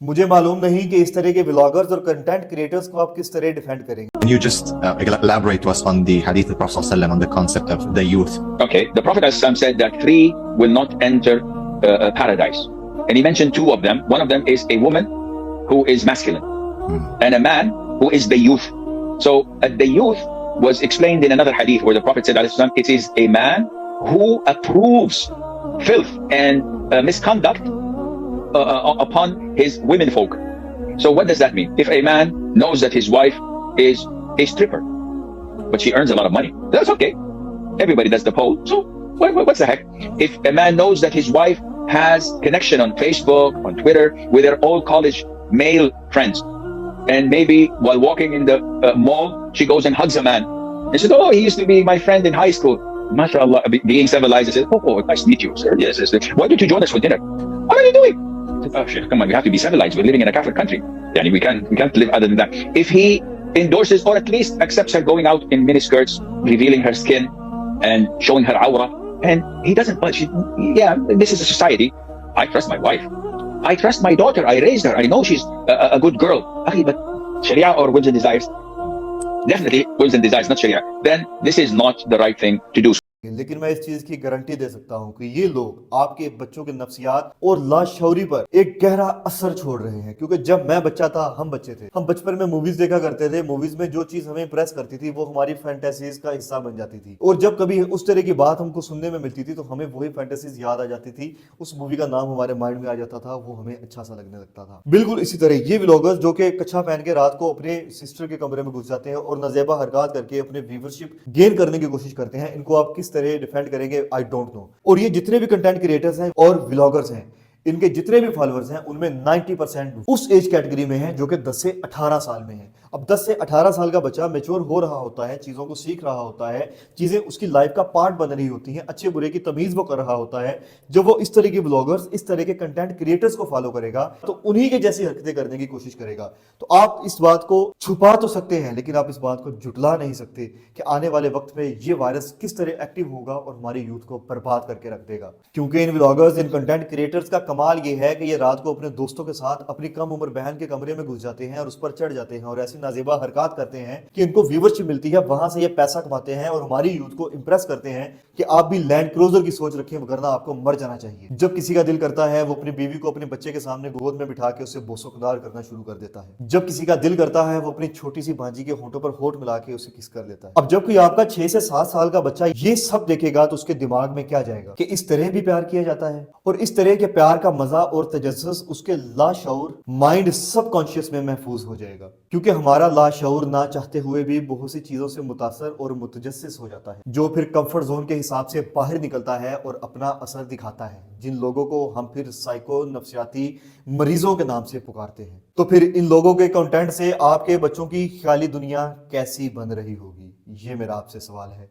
मुझे मालूम नहीं कि इस तरह के व्लॉगर्स और कंटेंट क्रिएटर्स को आप किस तरह डिफेंड करेंगे. Can you just elaborate to us on the hadith of the Prophet ﷺ, on the concept of the youth? Okay, the Prophet ﷺ said that three will not enter paradise. And he mentioned two of them. One of them is a woman who is masculine and a man who is the youth. So the youth was explained in another hadith where the Prophet said, it is a man who approves filth and misconduct upon his women folk. So what does that mean? If a man knows that his wife is a stripper, but she earns a lot of money, that's okay. Everybody does the pole. So what's the heck? If a man knows that his wife has connection on Facebook, on Twitter, with her old college male friends, and maybe while walking in the mall, she goes and hugs a man and says, oh, he used to be my friend in high school. MashaAllah, being civilized, says, oh, nice to meet you, sir. Yes, yes. Why don't you join us for dinner? What are you doing? Oh, shit, come on, we have to be civilized. We're living in a Catholic country. Yani we can't live other than that. If he endorses or at least accepts her going out in miniskirts, revealing her skin and showing her aura, and he doesn't budge. Yeah, this is a society. I trust my wife. I trust my daughter. I raised her. I know she's a good girl. Okay, but Sharia or whims and desires? Definitely whims and desires, not Sharia. Then this is not the right thing to do. लेकिन मैं इस चीज की guarantee दे सकता हूं कि ये लोग आपके बच्चों के नफ्सियात और लाशऊरी पर एक गहरा असर छोड़ रहे हैं. क्योंकि जब मैं बच्चा था, हम बच्चे थे, हम बचपन में मूवीज देखा करते थे. मूवीज में जो चीज हमें इंप्रेस करती थी वो हमारी फैंटेसीज का हिस्सा बन जाती थी. और जब कभी उस तरह की बात हमको सुनने में मिलती थी तो हमें वही फैंटेसीज याद आ जाती थी. उस मूवी का नाम हमारे माइंड में आ जाता था, वो हमें अच्छा सा लगने लगता था. बिल्कुल इसी तरह ये व्लॉगर्स जो कि कच्छा पहन के रात को अपने सिस्टर के कमरे में घुस जाते हैं और नाजेबा हरकत करके अपने व्यूवरशिप गेन करने की कोशिश करते हैं, इनको आप किस तरह डिफेंड करेंगे? I don't know. और ये जितने भी कंटेंट क्रिएटर्स हैं और व्लॉगर्स हैं, इनके जितने भी फॉलोअर्स हैं उनमें 90% उस एज कैटेगरी में है जो कि 10 से 18 साल में है. अब 10 से 18 साल का बच्चा मैच्योर हो रहा होता है, चीजों को सीख रहा होता है, चीजें उसकी लाइफ का पार्ट बन रही होती हैं, अच्छे बुरे की तमीज वो कर रहा होता है. जब वो इस तरह के व्लॉगर्स, इस तरह के कंटेंट क्रिएटर्स को फॉलो करेगा तो उन्हीं के जैसी हरकतें करने की कोशिश करेगा. तो आप इस बात को छुपा तो सकते हैं लेकिन आप इस बात को जुटला नहीं सकते कि आने वाले वक्त में ये वायरस किस तरह एक्टिव होगा और हमारी यूथ को बर्बाद करके रख देगा. क्योंकि इन व्लॉगर्स, इन कंटेंट क्रिएटर्स का कमाल ये है कि ये रात को अपने दोस्तों के साथ अपनी कम उम्र बहन के कमरे में घुस जाते हैं और उस पर चढ़ जाते हैं और ऐसी नाजेबा हरकत करते हैं कि इनको व्यूवरशिप मिलती है, वहां से ये पैसा कमाते हैं और हमारी यूथ को इंप्रेस करते हैं कि आप भी लैंड क्रूजर की सोच रखें वरना आपको मर जाना चाहिए. जब किसी का दिल करता है वो अपनी बीवी को अपने बच्चे के सामने गोद में बिठा के उससे बोसोकदार करना शुरू कर देता है. जब किसी का दिल करता है वो अपनी छोटी सी भांजी के होठों पर होठ मिला के उसे किस कर लेता है. अब जब कोई आपका 6 से 7 साल का बच्चा ये सब देखेगा तो उसके दिमाग में क्या जाएगा कि इस तरह भी प्यार किया जाता है. और इस तरह के प्यार का मजा और तजस्सुस उसके लाशऊर माइंड सबकॉन्शियस में महफूज हो जाएगा. क्योंकि हमारा लाशऊर ना चाहते हुए भी बहुत सी चीजों से मुतासर और मुतजस्सिस हो जाता है, जो फिर कंफर्ट जोन के हिसाब से बाहर निकलता है और अपना असर दिखाता है, जिन लोगों को हम फिर साइको नफ्सियाती मरीजों के नाम से पुकारते हैं. तो फिर इन लोगों के कंटेंट से आपके बच्चों की ख्याली दुनिया कैसी बन रही होगी, ये मेरा आपसे सवाल है.